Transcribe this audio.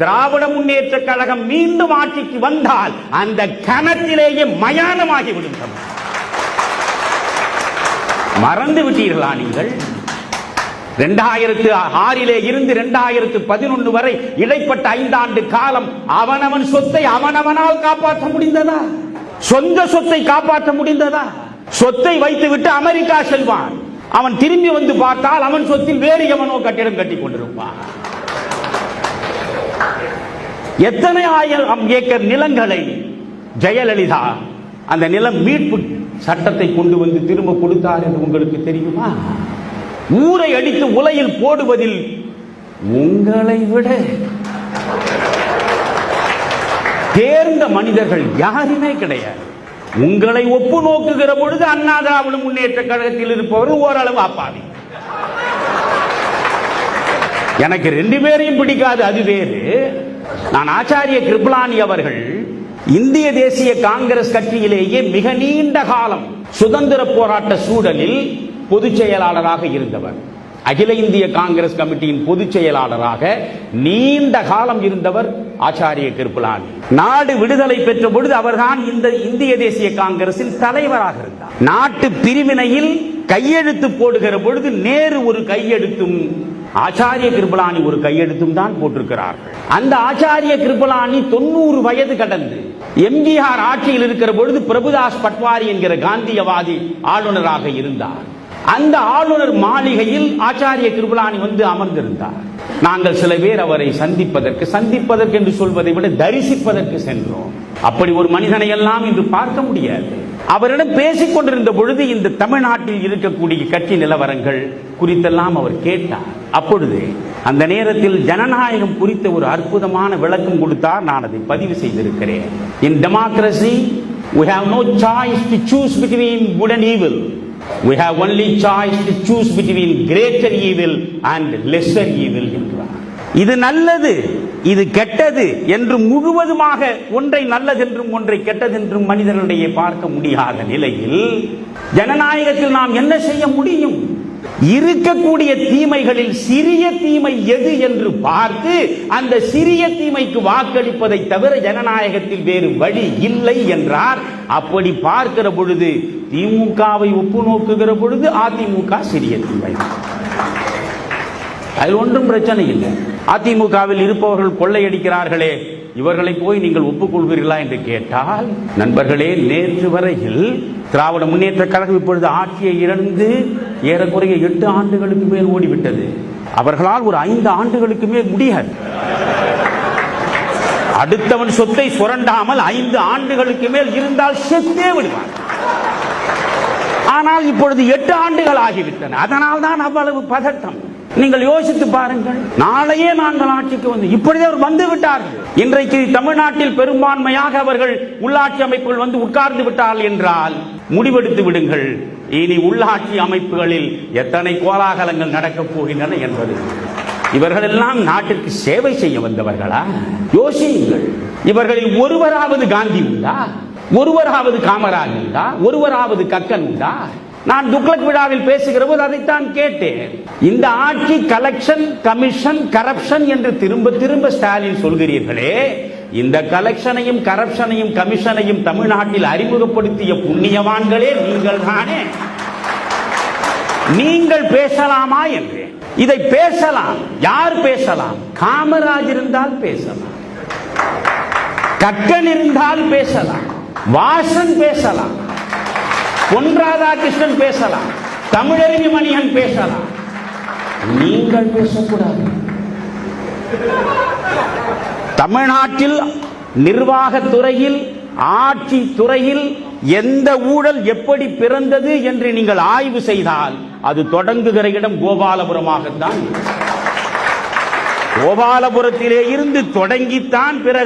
திராவிட முன்னேற்ற கழகம் மீண்டும் ஆட்சிக்கு வந்தால் அந்த கணத்திலேயே மயானமாகிவிடும். மறந்து விட்டீர்களா நீங்கள்? 2006 இருந்து 2011 வரை இடைப்பட்ட 5 ஆண்டு காலம் அவனவன் சொத்தை அவனவனால் காப்பாற்ற முடிந்ததா? சொந்த சொத்தை காப்பாற்ற முடிந்ததா? சொத்தை வைத்துவிட்டு அமெரிக்கா செல்வான், அவன் திரும்பி வந்து பார்த்தால் அவன் சொத்தில் வேறு எவனோ கட்டிடம் கட்டி கொண்டிருப்பான். எத்தனை ஆயிரம் ஏக்கர் நிலங்களை ஜெயலலிதா அந்த நிலம் மீட்பு சட்டத்தை கொண்டு வந்து திரும்ப கொடுத்தார் என்று உங்களுக்கு தெரியுமா? ஊரை அடித்து உலையில் போடுவதில் உங்களை விட தேர்ந்த மனிதர்கள் யாருமே கிடையாது. உங்களை ஒப்பு நோக்குகிற பொழுது அண்ணா திராவிட முன்னேற்ற கழகத்தில் இருப்பவர்கள் ஓரளவு அப்பாவி. எனக்கு 2 பேரையும் பிடிக்காது, அது வேறு. நான் ஆச்சாரிய கிருபலானி அவர்கள் இந்திய தேசிய காங்கிரஸ் கட்சியிலேயே மிக நீண்ட காலம் சுதந்திர போராட்ட சூழலில் பொதுச் செயலாளராக இருந்தவர். அகில இந்திய காங்கிரஸ் கமிட்டியின் பொதுச் செயலாளராக நீண்ட காலம் இருந்தவர் ஆச்சாரிய கிருபலானி. நாடு விடுதலை பெற்ற பொழுது அவர்தான் இந்த இந்திய தேசிய காங்கிரசின் தலைவராக இருந்தார். நாட்டு பிரிவினையில் கையெழுத்து போடுகிற பொழுது நேரு ஒரு கையெழுத்தும் ஆச்சாரிய கிருபலானி ஒரு கையெழுத்தும் தான் போட்டிருக்கிறார்கள். அந்த ஆச்சாரிய கிருபலானி 90 வயது கடந்து எம்ஜிஆர் ஆட்சியில் இருக்கிற பொழுது பிரபுதாஸ் பட்வாரி என்கிற காந்தியவாதி ஆளுநராக இருந்தார். அந்த ஆளுநர் மாளிகையில் ஆச்சாரிய கிருபலானி வந்து அமர்ந்திருந்தார். நாங்கள் சில பேர் அவரை சந்திப்பதற்கு என்று சொல்வதை விட தரிசிப்பதற்கு சென்றோம். அப்படி ஒரு மனிதனை எல்லாம் இன்று பார்க்க முடியாது. அவரிடம் பேசிக் கொண்டிருந்த பொழுது இந்த தமிழ்நாட்டில் இருக்கக்கூடிய கட்சி நிலவரங்கள் குறித்தெல்லாம் அவர் கேட்டார். அப்பொழுது அந்த நேரத்தில் ஜனநாயகம் குறித்த ஒரு அற்புதமான விளக்கம் கொடுத்தார். நான் அதை பதிவு செய்திருக்கிறேன். In democracy we have no choice to choose between good and evil. We have only choice to choose between greater evil and lesser evil என்றார். இது நல்லது, இது கெட்டது என்று முழுவதுமாக ஒன்றை நல்லதென்றும் ஒன்றை கெட்டதென்றும் மனிதர்களிடையே பார்க்க முடியாத நிலையில் ஜனநாயகத்தில் நாம் என்ன செய்ய முடியும்? இருக்கக்கூடிய தீமைகளில் சிறிய தீமை எது என்று பார்த்து அந்த சிறிய தீமைக்கு வாக்களிப்பதை தவிர ஜனநாயகத்தில் வேறு வழி இல்லை என்றார். அப்படி பார்க்கிற பொழுது திமுகவை ஒப்பு நோக்குகிற பொழுது அதிமுக சிறிய தீமை, அதில் ஒன்றும் பிரச்சனை இல்லை. அதிமுகவில் இருப்பவர்கள் கொள்ளையடிக்கிறார்களே, இவர்களை போய் நீங்கள் ஒப்புக்கொள்வீர்களா என்று கேட்டால், நண்பர்களே, நேற்று வரையில் திராவிட முன்னேற்ற கழகம் இப்பொழுது ஆட்சியை இழந்து ஏறக்குறைய 8 ஆண்டுகளுக்கு மேல் ஓடிவிட்டது. அவர்களால் ஒரு 5 ஆண்டுகளுக்கு மேல் முடியாது. அடுத்தவன் சொத்தை சுரண்டாமல் 5 ஆண்டுகளுக்கு மேல் இருந்தால் செத்தே விடுவார். ஆனால் இப்பொழுது 8 ஆண்டுகள் ஆகிவிட்டன. அதனால் தான் அவ்வளவு பதட்டம். நீங்கள் யோசித்து பாருங்கள். நாளையே நாங்கள் ஆட்சிக்கு வந்து இப்பொழுதே அவர் வந்து விட்டார்கள். இன்றைக்கு தமிழ்நாட்டில் பெரும்பான்மையாக அவர்கள் உள்ளாட்சி அமைப்புகள் வந்து உட்கார்ந்து விட்டார்கள் என்றால் முடிவெடுத்து விடுங்கள். இனி உள்ளாட்சி அமைப்புகளில் எத்தனை கோலாகலங்கள் நடக்கப் போகின்றன என்பது. இவர்கள் எல்லாம் நாட்டிற்கு சேவை செய்ய வந்தவர்களா? யோசியுங்கள். இவர்களில் ஒருவராவது காந்தி உண்டா? ஒருவராவது காமராஜ் உண்டா? ஒருவராவது கக்கன் உண்டா? நான் துக்ளக் விழாவில் பேசுகிற போது அதைத்தான் கேட்டேன். இந்த ஆட்சி கலெக்ஷன், கமிஷன், கரப்ஷன் என்று திரும்ப திரும்ப ஸ்டாலின் சொல்கிறீர்களே, இந்த கலெக்ஷனையும் கரப்ஷனையும் கமிஷனையும் தமிழ்நாட்டில் அறிமுகப்படுத்திய புண்ணியவான்களே நீங்கள் தானே. நீங்கள் பேசலாமா என்று இதை பேசலாம். யார் பேசலாம்? காமராஜ் இருந்தால் பேசலாம், கக்கன் இருந்தால் பேசலாம், வாசன் பேசலாம், பொன் ராதாகிருஷ்ணன் பேசலாம், தமிழறிஞர் மணியன் பேசலாம். நீங்கள் பேசக்கூடாது. தமிழ்நாட்டில் நிர்வாகத்துறையில், ஆட்சி துறையில் எந்த ஊழல் எப்படி பிறந்தது என்று நீங்கள் ஆய்வு செய்தால் அது தொடங்குகிற இடம் கோபாலபுரமாகத்தான். கோபாலபுரத்திலே இருந்து தொடங்கித்தான் பிறகு